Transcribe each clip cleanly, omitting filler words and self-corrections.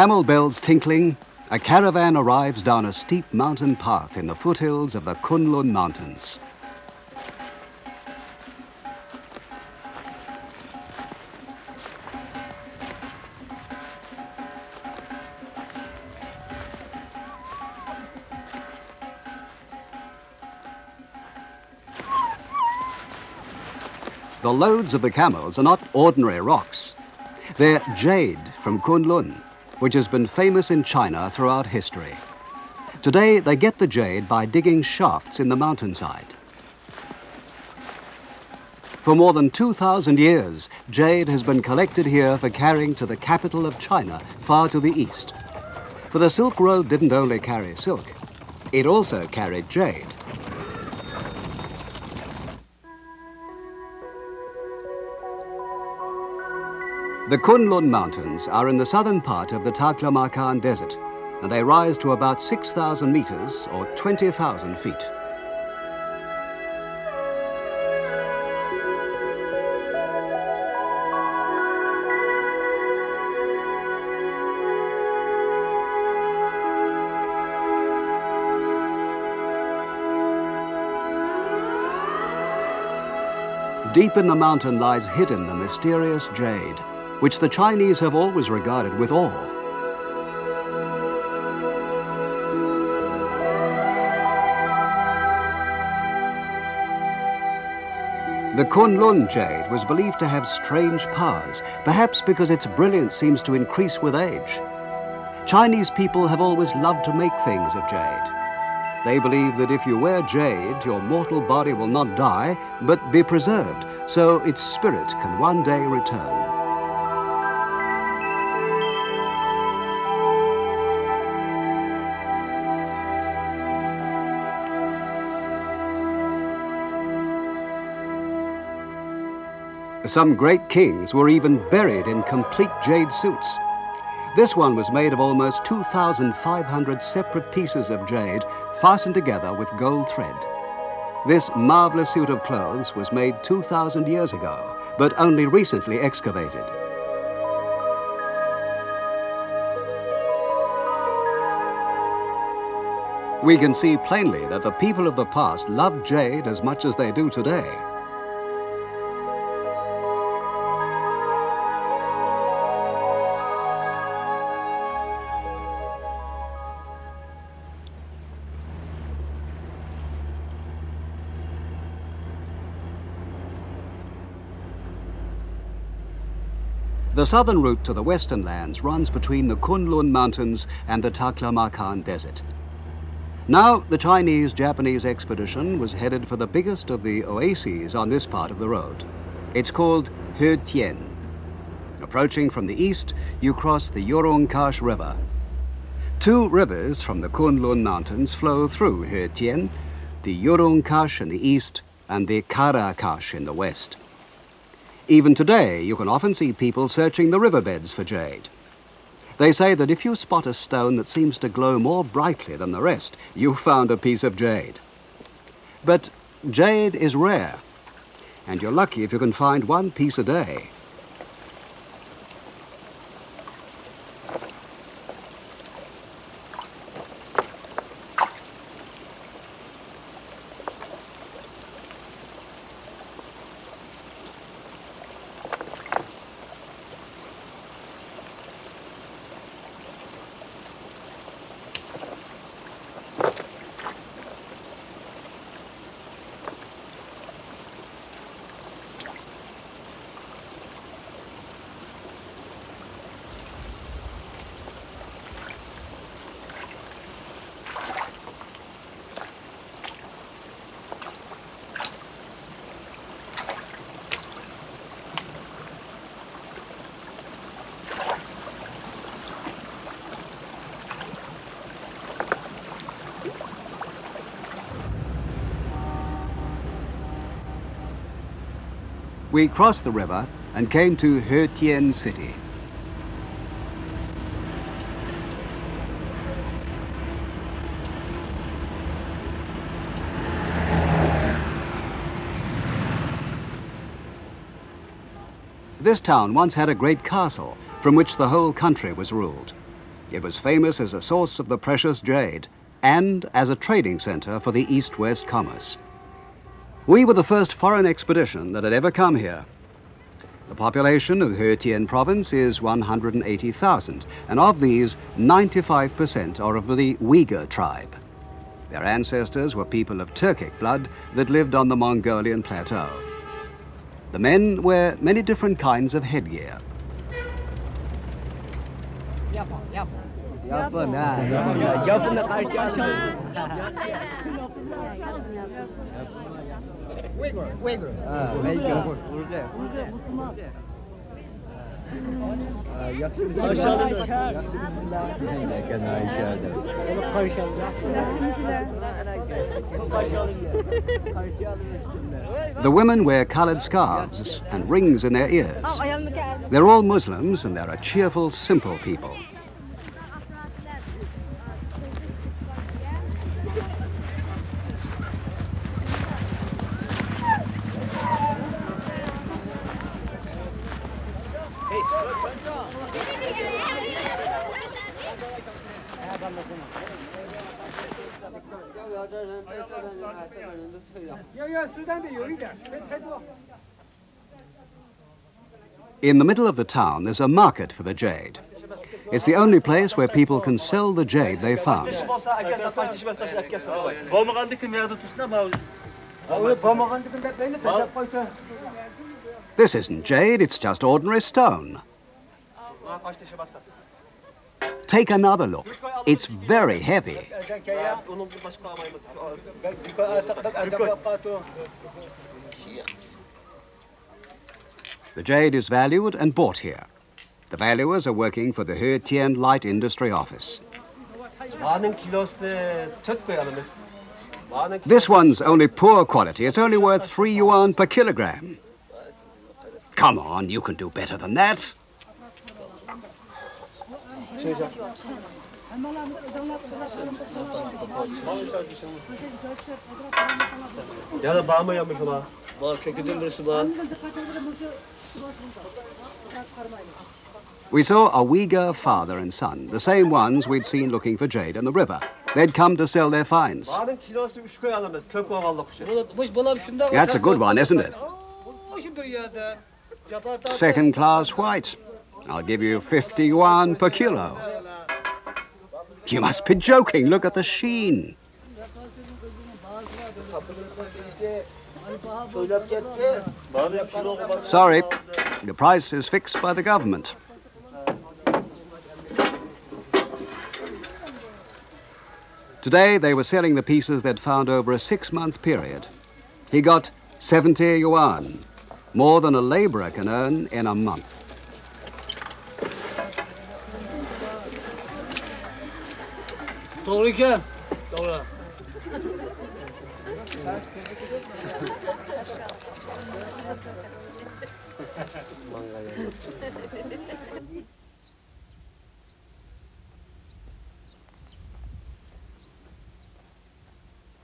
camel bells tinkling, a caravan arrives down a steep mountain path in the foothills of the Kunlun Mountains. The loads of the camels are not ordinary rocks. They're jade from Kunlun, which has been famous in China throughout history. Today, they get the jade by digging shafts in the mountainside. For more than 2,000 years, jade has been collected here for carrying to the capital of China, far to the east. For the Silk Road didn't only carry silk, it also carried jade. The Kunlun Mountains are in the southern part of the Taklamakan Desert, and they rise to about 6,000 meters or 20,000 feet. Deep in the mountain lies hidden the mysterious jade, which the Chinese have always regarded with awe. The Kunlun jade was believed to have strange powers, perhaps because its brilliance seems to increase with age. Chinese people have always loved to make things of jade. They believe that if you wear jade, your mortal body will not die, but be preserved, so its spirit can one day return. Some great kings were even buried in complete jade suits. This one was made of almost 2,500 separate pieces of jade fastened together with gold thread. This marvelous suit of clothes was made 2,000 years ago, but only recently excavated. We can see plainly that the people of the past loved jade as much as they do today. The southern route to the western lands runs between the Kunlun Mountains and the Taklamakan Desert. Now, the Chinese-Japanese expedition was headed for the biggest of the oases on this part of the road. It's called Khotan. Approaching from the east, you cross the Urungkash River. Two rivers from the Kunlun Mountains flow through Khotan, the Urungkash in the east and the Karakash in the west. Even today, you can often see people searching the riverbeds for jade. They say that if you spot a stone that seems to glow more brightly than the rest, you've found a piece of jade. But jade is rare, and you're lucky if you can find one piece a day. We crossed the river and came to Khotan city. This town once had a great castle from which the whole country was ruled. It was famous as a source of the precious jade and as a trading center for the east-west commerce. We were the first foreign expedition that had ever come here. The population of Khotan province is 180,000, and of these, 95% are of the Uyghur tribe. Their ancestors were people of Turkic blood that lived on the Mongolian plateau. The men wear many different kinds of headgear. The women wear colored scarves and rings in their ears. They're all Muslims and they're a cheerful, simple people. In the middle of the town, there's a market for the jade. It's the only place where people can sell the jade they found. This isn't jade, it's just ordinary stone. Take another look. It's very heavy. The jade is valued and bought here. The valuers are working for the Khotan Light Industry Office. This one's only poor quality. It's only worth 3 yuan per kilogram. Come on, you can do better than that. We saw a Uyghur father and son, the same ones we'd seen looking for jade in the river. They'd come to sell their finds. That's a good one, isn't it? Second-class white. I'll give you 50 yuan per kilo. You must be joking. Look at the sheen. Sorry, the price is fixed by the government. Today, they were selling the pieces they'd found over a 6-month period. He got 70 yuan, more than a laborer can earn in a month.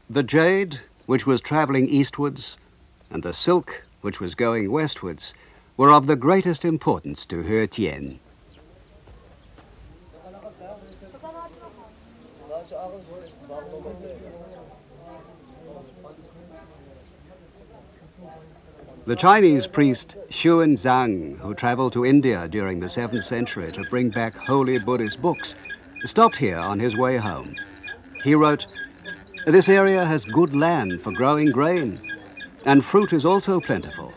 The jade, which was traveling eastwards, and the silk, which was going westwards, were of the greatest importance to Khotan. The Chinese priest Xuanzang, who traveled to India during the 7th century to bring back holy Buddhist books, stopped here on his way home. He wrote, "This area has good land for growing grain, and fruit is also plentiful.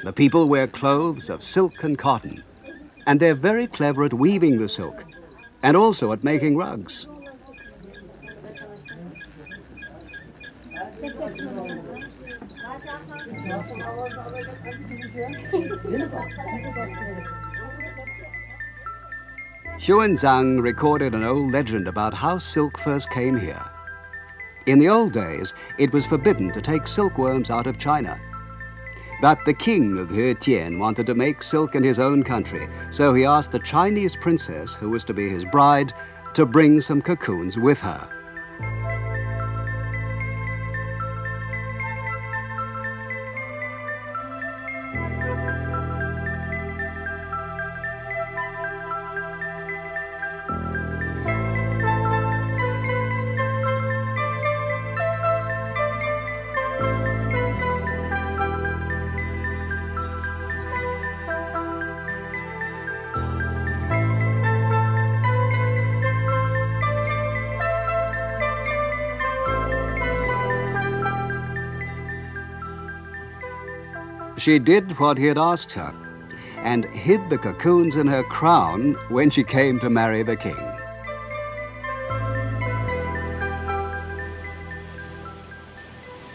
The people wear clothes of silk and cotton, and they're very clever at weaving the silk, and also at making rugs." Xuanzang recorded an old legend about how silk first came here. In the old days, it was forbidden to take silkworms out of China. But the king of Khotan wanted to make silk in his own country, so he asked the Chinese princess, who was to be his bride, to bring some cocoons with her. She did what he had asked her, and hid the cocoons in her crown when she came to marry the king.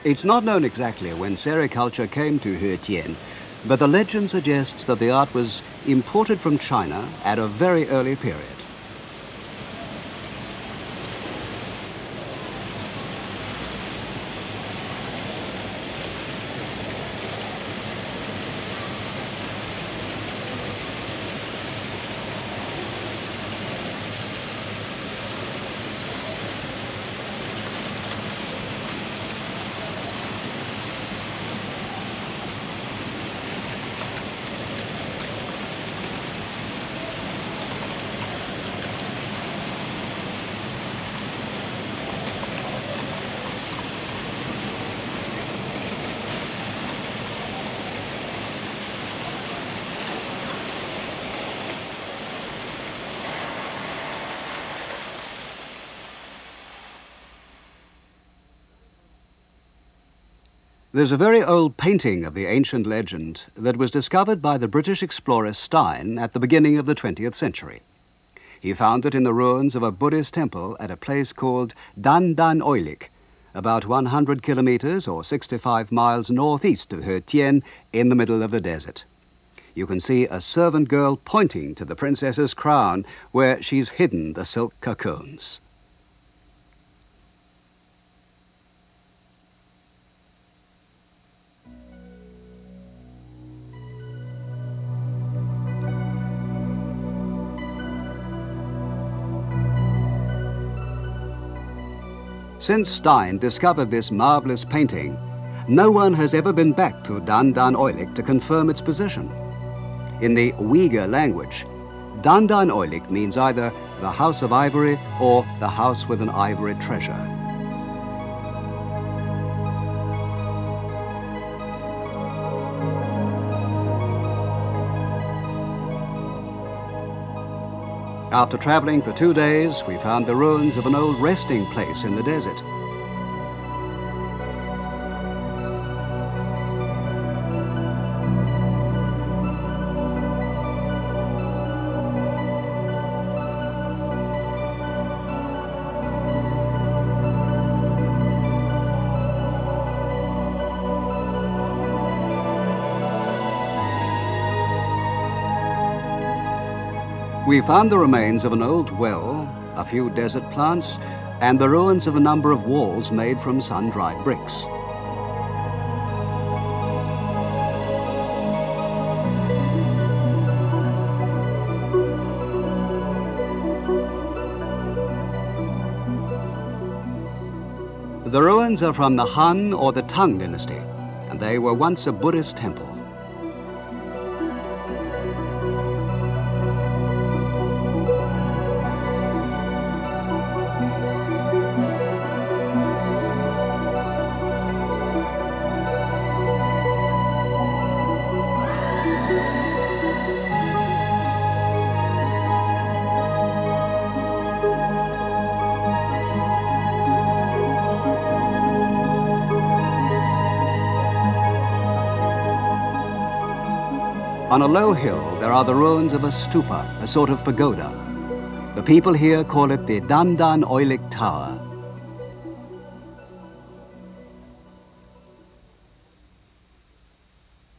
It's not known exactly when sericulture came to Khotan, but the legend suggests that the art was imported from China at a very early period. There's a very old painting of the ancient legend that was discovered by the British explorer Stein at the beginning of the 20th century. He found it in the ruins of a Buddhist temple at a place called Dan Dan Oilik, about 100 kilometers or 65 miles northeast of Khotan in the middle of the desert. You can see a servant girl pointing to the princess's crown where she's hidden the silk cocoons. Since Stein discovered this marvelous painting, no one has ever been back to Dan Dan Oilik to confirm its position. In the Uyghur language, Dan Dan Oilik means either the house of ivory or the house with an ivory treasure. After traveling for 2 days, we found the ruins of an old resting place in the desert. We found the remains of an old well, a few desert plants, and the ruins of a number of walls made from sun-dried bricks. The ruins are from the Han or the Tang dynasty, and they were once a Buddhist temple. On a low hill, there are the ruins of a stupa, a sort of pagoda. The people here call it the Dan Dan Oilik Tower.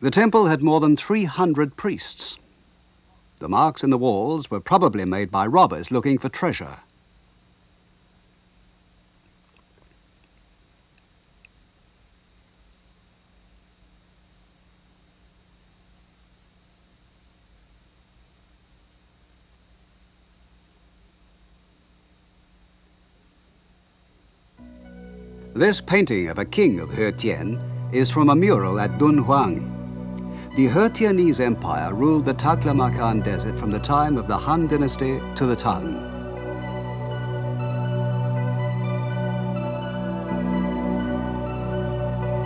The temple had more than 300 priests. The marks in the walls were probably made by robbers looking for treasure. This painting of a king of Khotan is from a mural at Dunhuang. The Khotanese Empire ruled the Taklamakan Desert from the time of the Han dynasty to the Tang.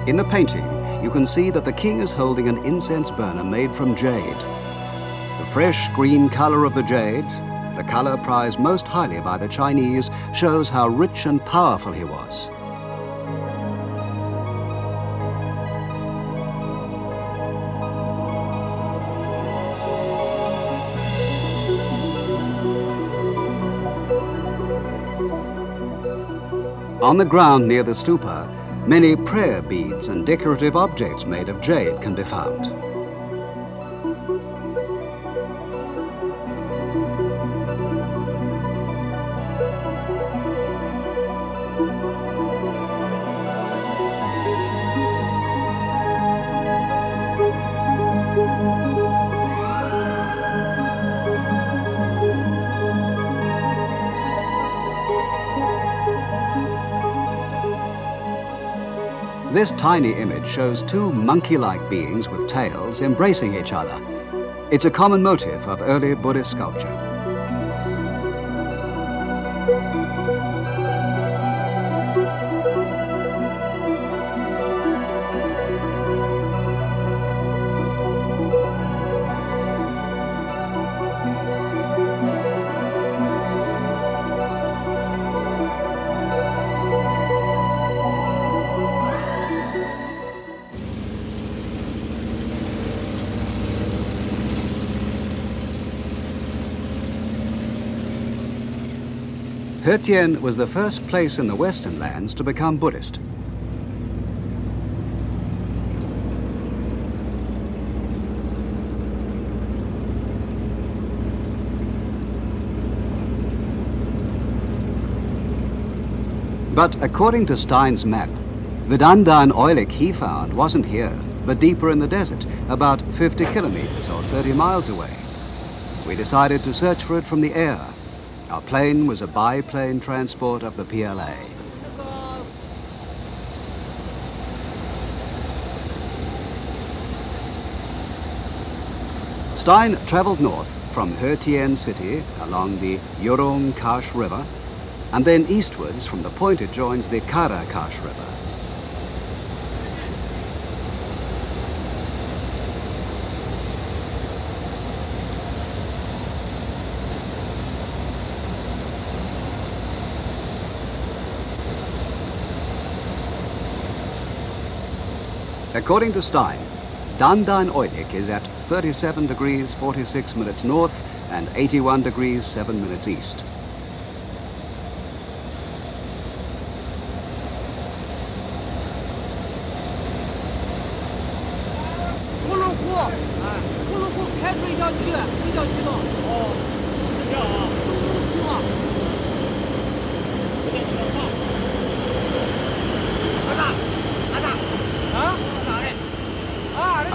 In the painting, you can see that the king is holding an incense burner made from jade. The fresh green color of the jade, the color prized most highly by the Chinese, shows how rich and powerful he was. On the ground near the stupa, many prayer beads and decorative objects made of jade can be found. This tiny image shows two monkey-like beings with tails embracing each other. It's a common motif of early Buddhist sculpture. Khotan was the first place in the Western lands to become Buddhist. But according to Stein's map, the Dandan oilik he found wasn't here, but deeper in the desert, about 50 kilometers or 30 miles away. We decided to search for it from the air. Our plane was a biplane transport of the PLA. Stein traveled north from Khotan city along the Yorong Kash River, and then eastwards from the point it joins the Kara Kash River. According to Stein, Dandan oilik is at 37 degrees 46 minutes north and 81 degrees 7 minutes east.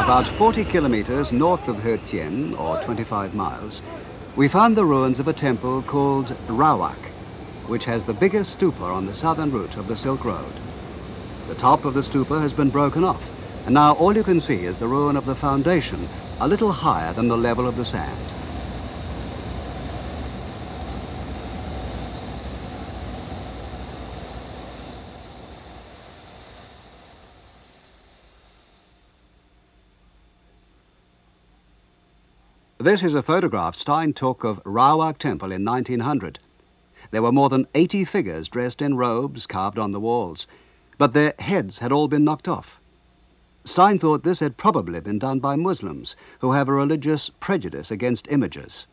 About 40 kilometers north of Khotan, or 25 miles, we found the ruins of a temple called Rawak, which has the biggest stupa on the southern route of the Silk Road. The top of the stupa has been broken off, and now all you can see is the ruin of the foundation, a little higher than the level of the sand. This is a photograph Stein took of Rawak Temple in 1900. There were more than 80 figures dressed in robes carved on the walls, but their heads had all been knocked off. Stein thought this had probably been done by Muslims, who have a religious prejudice against images.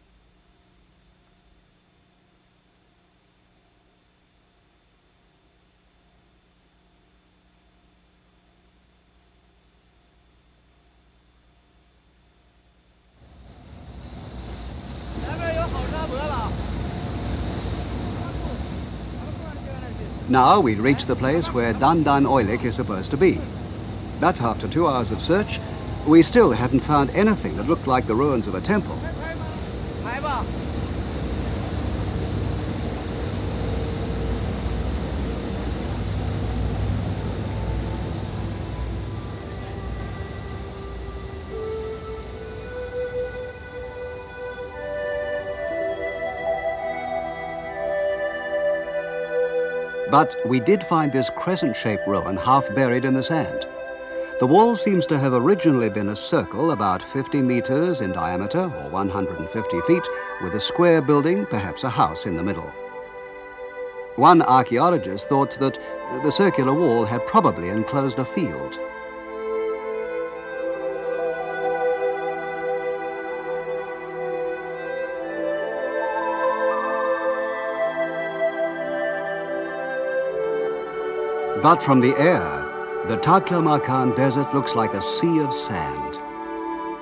Now we'd reached the place where Dandan oilik is supposed to be. But after 2 hours of search, we still hadn't found anything that looked like the ruins of a temple. But we did find this crescent-shaped ruin half buried in the sand. The wall seems to have originally been a circle about 50 meters in diameter, or 150 feet, with a square building, perhaps a house, in the middle. One archaeologist thought that the circular wall had probably enclosed a field. But from the air, the Taklamakan Desert looks like a sea of sand.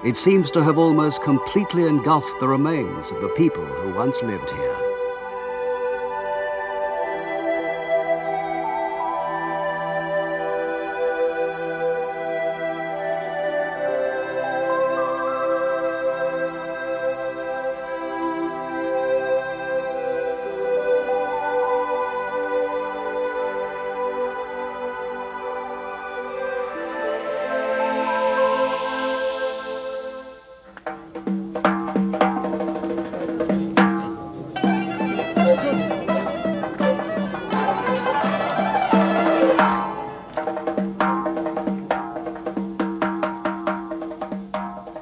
It seems to have almost completely engulfed the remains of the people who once lived here.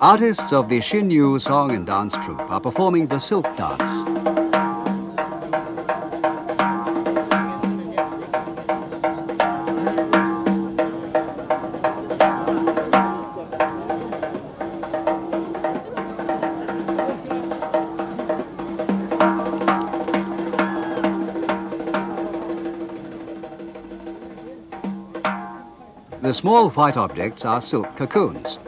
Artists of the Xinyu song and dance troupe are performing the silk dance. The small white objects are silk cocoons.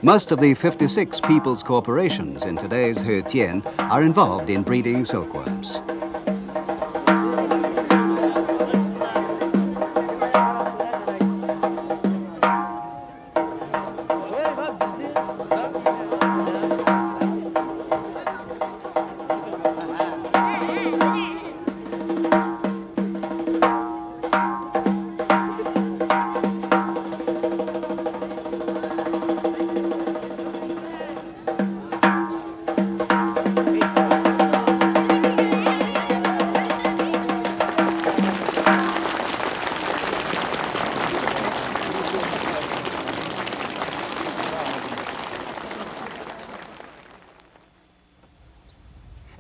Most of the 56 people's corporations in today's He-Tien are involved in breeding silkworms.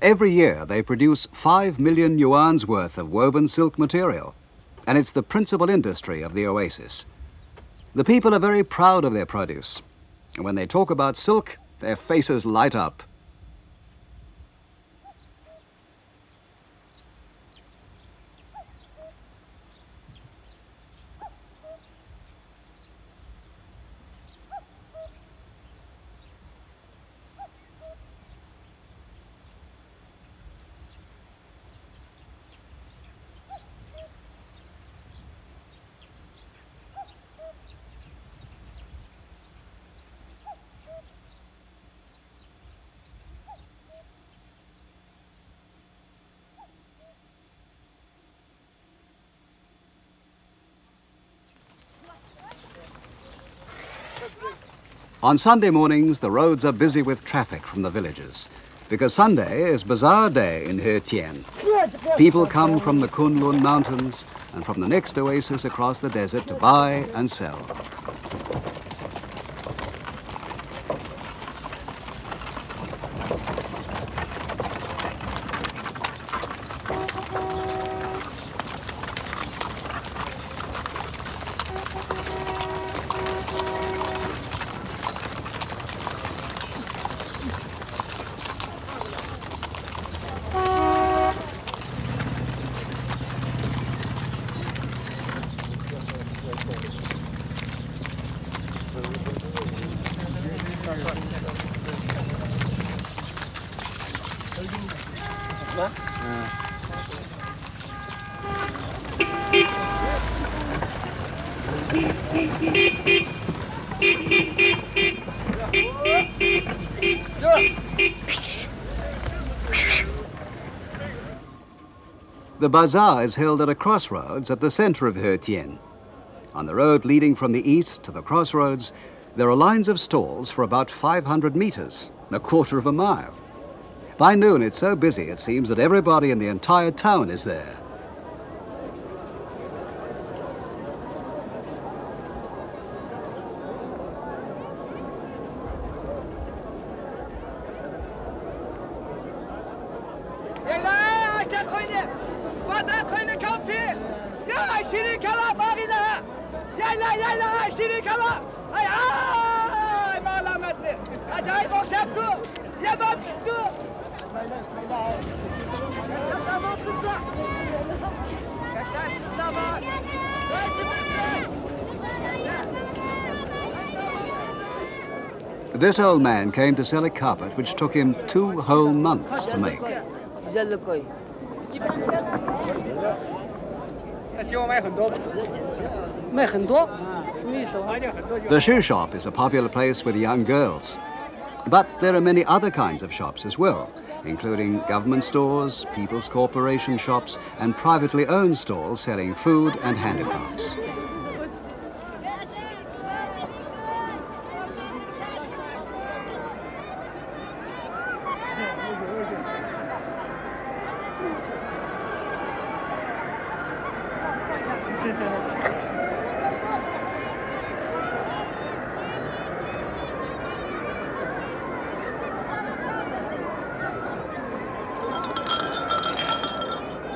Every year they produce 5 million yuan's worth of woven silk material, and it's the principal industry of the oasis. The people are very proud of their produce, and when they talk about silk, their faces light up. On Sunday mornings, the roads are busy with traffic from the villages, because Sunday is bazaar day in He-Tien. People come from the Kunlun Mountains and from the next oasis across the desert to buy and sell. The bazaar is held at a crossroads at the center of He-Tien. On the road leading from the east to the crossroads, there are lines of stalls for about 500 meters, a quarter of a mile. By noon, it's so busy it seems that everybody in the entire town is there. This old man came to sell a carpet which took him 2 whole months to make. The shoe shop is a popular place with young girls. But there are many other kinds of shops as well, including government stores, people's corporation shops, and privately owned stalls selling food and handicrafts.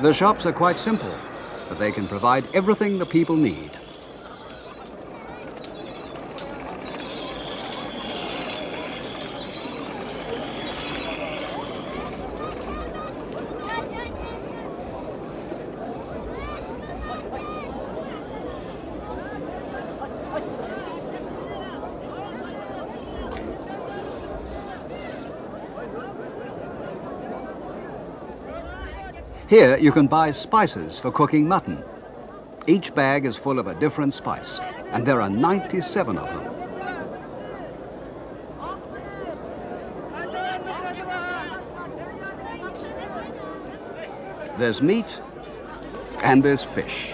The shops are quite simple, but they can provide everything the people need. Here you can buy spices for cooking mutton. Each bag is full of a different spice, and there are 97 of them. There's meat and there's fish.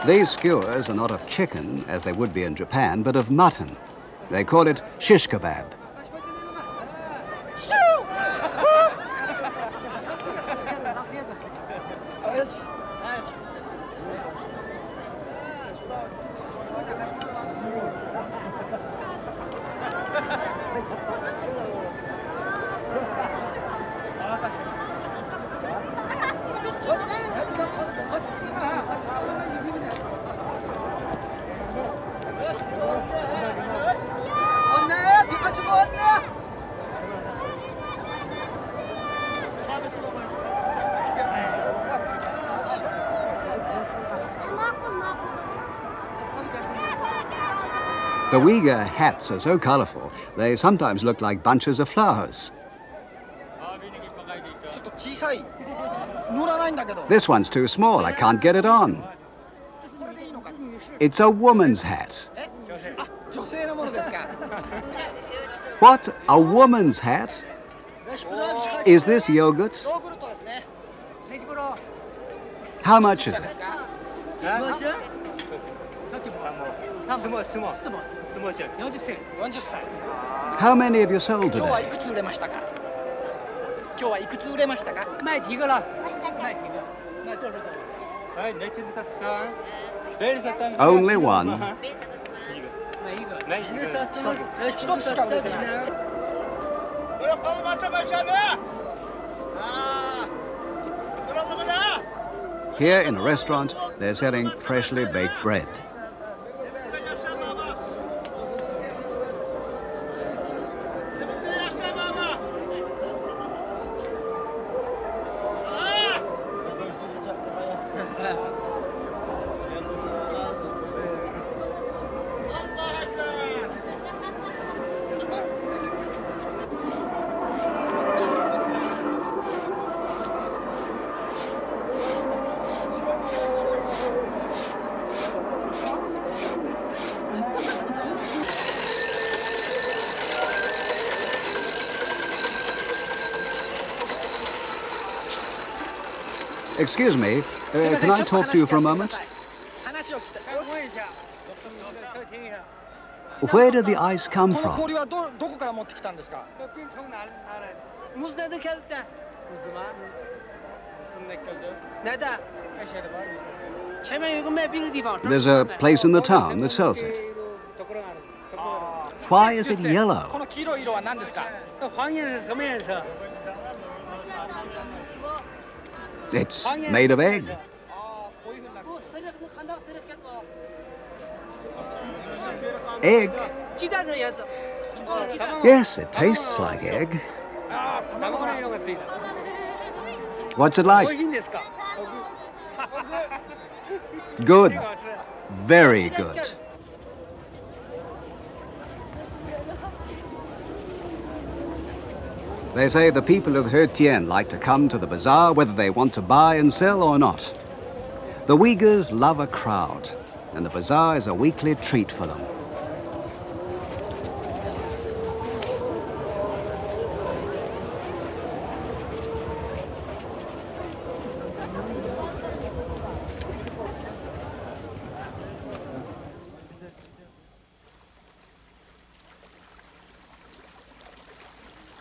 These skewers are not of chicken, as they would be in Japan, but of mutton. They call it shish kebab. The Uyghur hats are so colorful, they sometimes look like bunches of flowers. This one's too small, I can't get it on. It's a woman's hat. What? A woman's hat? Is this yogurt? How much is it? How many have you sold today? Only one. Here in a restaurant, they're selling freshly baked bread. Excuse me, can I talk to you for a moment? Where did the ice come from? There's a place in the town that sells it. Why is it yellow? It's made of egg. Egg? Yes, it tastes like egg. What's it like? Good. Very good. They say the people of Khotan like to come to the bazaar whether they want to buy and sell or not. The Uyghurs love a crowd, and the bazaar is a weekly treat for them.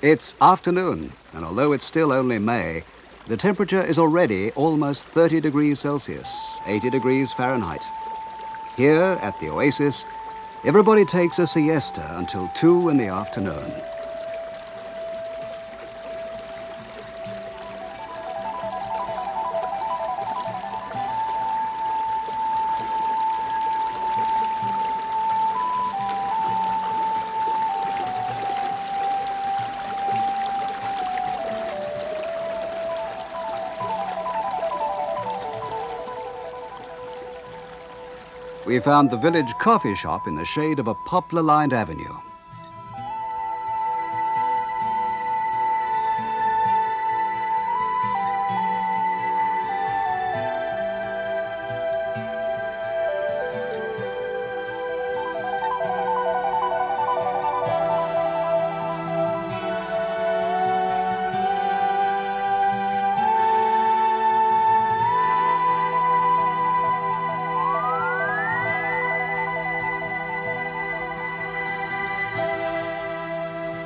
It's afternoon, and although it's still only May, the temperature is already almost 30 degrees Celsius, 80 degrees Fahrenheit. Here at the oasis, everybody takes a siesta until 2 in the afternoon. We found the village coffee shop in the shade of a poplar-lined avenue.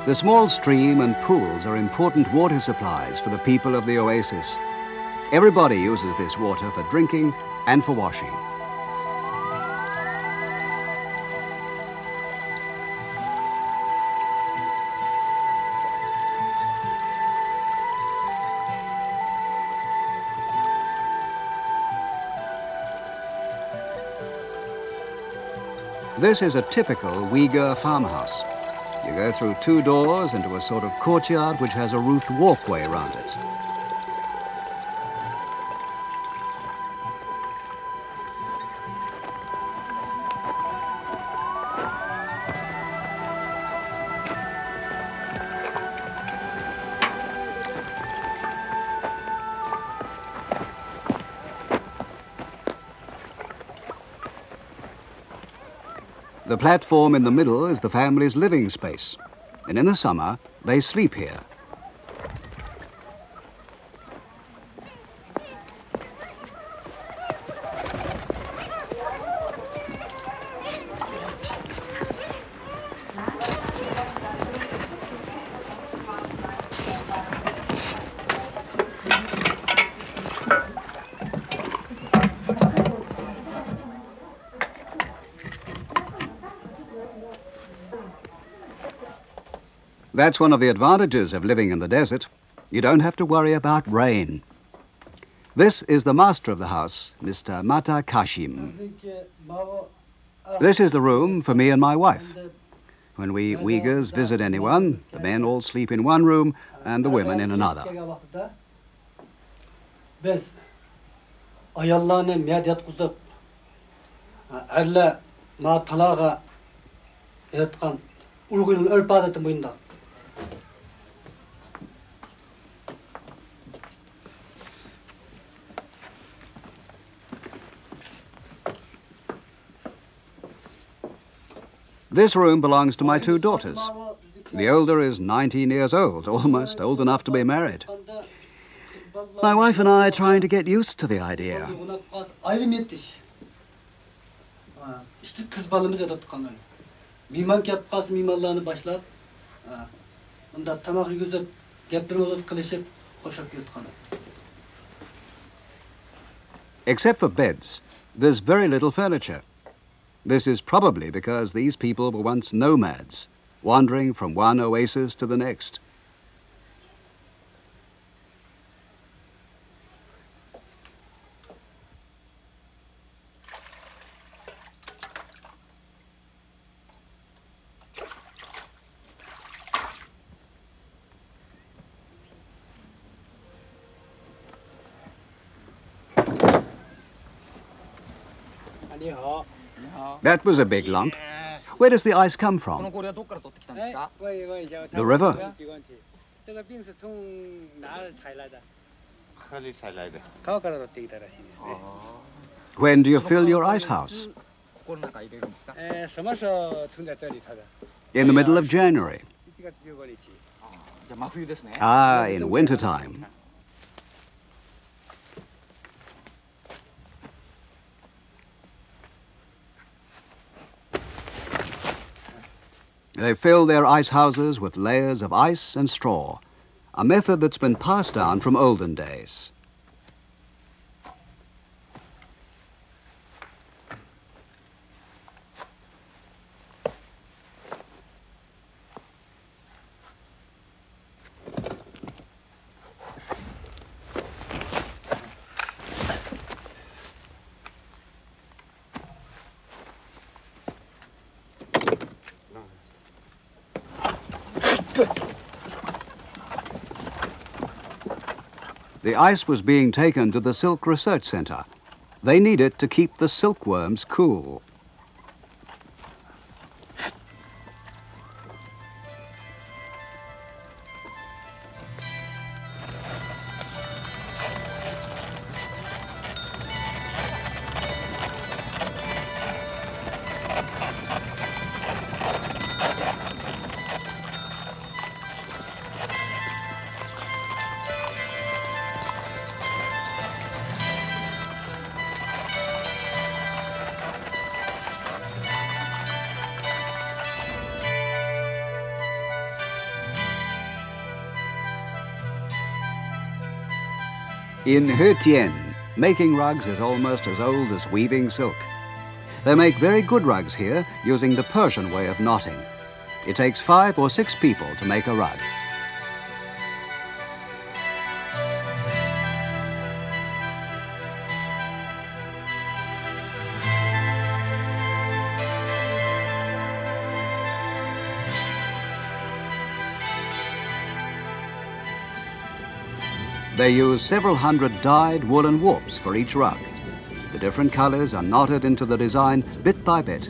The small stream and pools are important water supplies for the people of the oasis. Everybody uses this water for drinking and for washing. This is a typical Uyghur farmhouse. You go through 2 doors into a sort of courtyard which has a roofed walkway around it. The platform in the middle is the family's living space, and in the summer, they sleep here. That's one of the advantages of living in the desert. You don't have to worry about rain. This is the master of the house, Mr. Mata Kashim. This is the room for me and my wife. When we Uyghurs visit anyone, the men all sleep in one room and the women in another. This room belongs to my 2 daughters. The older is 19 years old, almost old enough to be married. My wife and I are trying to get used to the idea. Except for beds, there's very little furniture. This is probably because these people were once nomads, wandering from one oasis to the next. That was a big lump. Where does the ice come from? The river? When do you fill your ice house? In the middle of January. Ah, in winter time. They fill their ice houses with layers of ice and straw, a method that's been passed down from olden days. The ice was being taken to the Silk Research Center. They need it to keep the silkworms cool. In Khotan, making rugs is almost as old as weaving silk. They make very good rugs here using the Persian way of knotting. It takes 5 or 6 people to make a rug. They use several hundred dyed woolen warps for each rug. The different colors are knotted into the design bit by bit.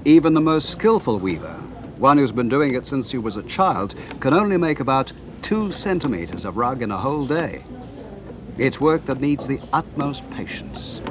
Even the most skillful weaver, one who's been doing it since he was a child, can only make about 2 centimeters of rug in a whole day. It's work that needs the utmost patience.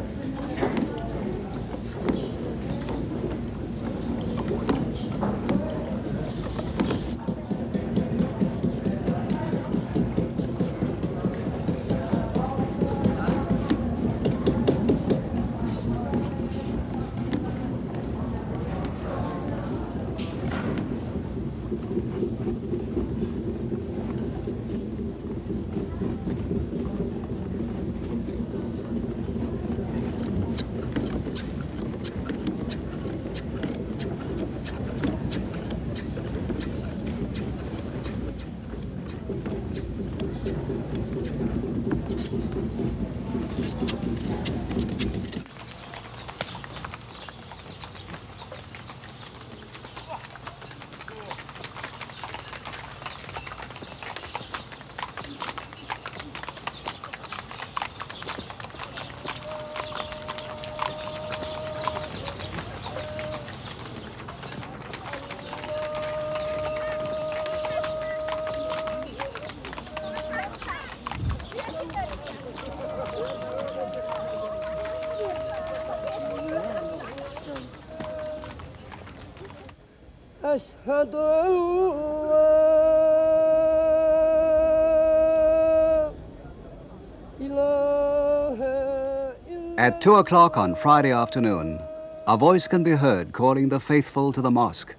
At 2 o'clock on Friday afternoon, a voice can be heard calling the faithful to the mosque,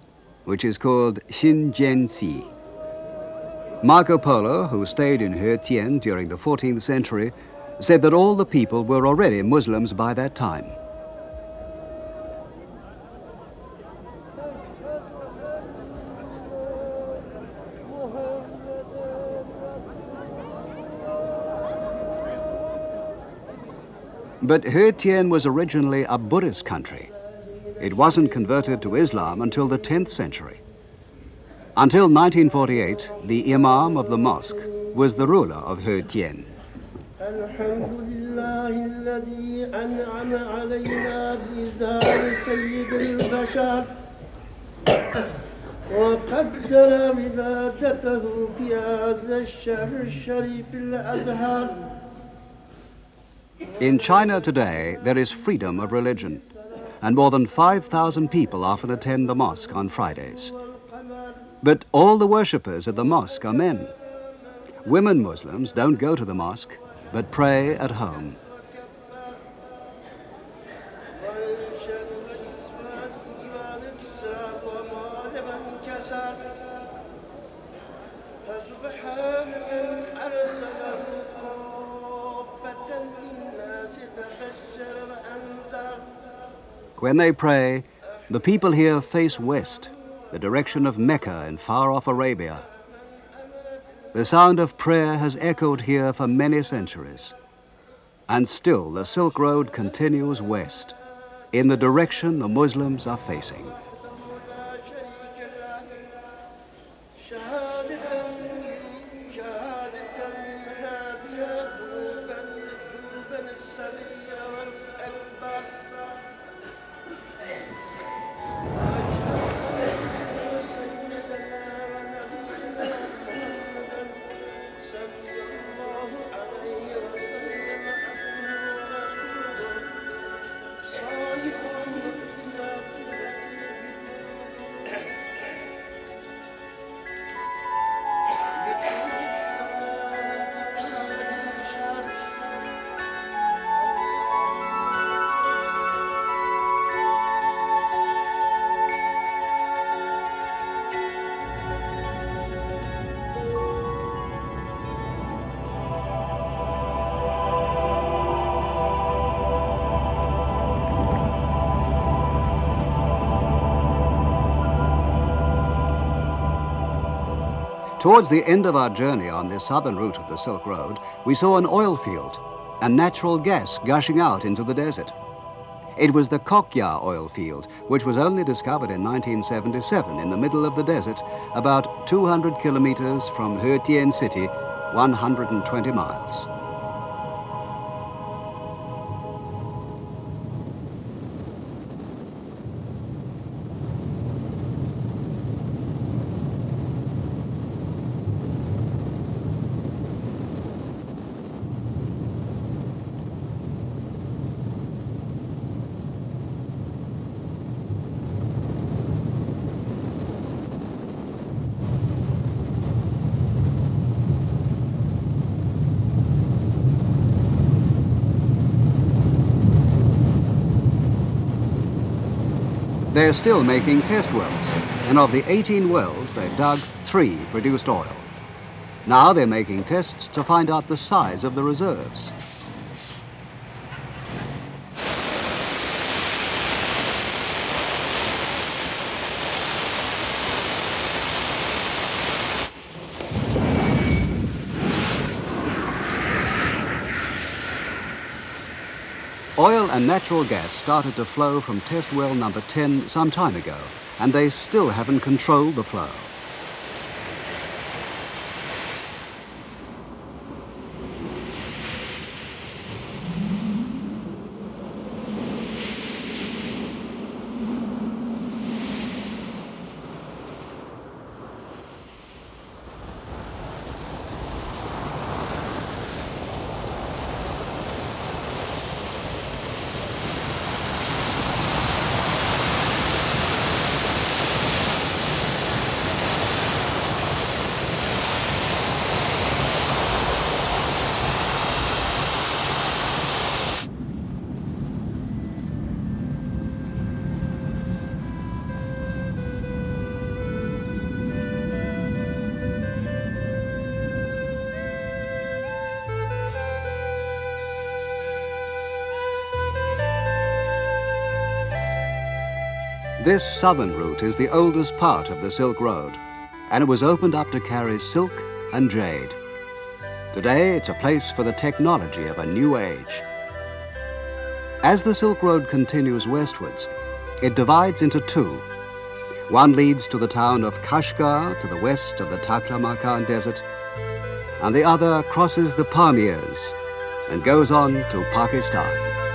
which is called Shinjensi. Marco Polo, who stayed in Khotan during the 14th century, said that all the people were already Muslims by that time. But Khotan was originally a Buddhist country. It wasn't converted to Islam until the 10th century. Until 1948, the Imam of the mosque was the ruler of Khotan. In China today, there is freedom of religion, and more than 5,000 people often attend the mosque on Fridays. But all the worshippers at the mosque are men. Women Muslims don't go to the mosque, but pray at home. When they pray, the people here face west, the direction of Mecca in far-off Arabia. The sound of prayer has echoed here for many centuries. And still the Silk Road continues west, in the direction the Muslims are facing. Towards the end of our journey on this southern route of the Silk Road, we saw an oil field and natural gas gushing out into the desert. It was the Kokya oil field, which was only discovered in 1977 in the middle of the desert, about 200 kilometers from Khotan city, 120 miles. They're still making test wells, and of the 18 wells they dug, 3 produced oil. Now they're making tests to find out the size of the reserves. Oil and natural gas started to flow from test well number 10 some time ago, and they still haven't controlled the flow. This southern route is the oldest part of the Silk Road, and it was opened up to carry silk and jade. Today, it's a place for the technology of a new age. As the Silk Road continues westwards, it divides into two. One leads to the town of Kashgar to the west of the Taklamakan Desert, and the other crosses the Pamirs and goes on to Pakistan.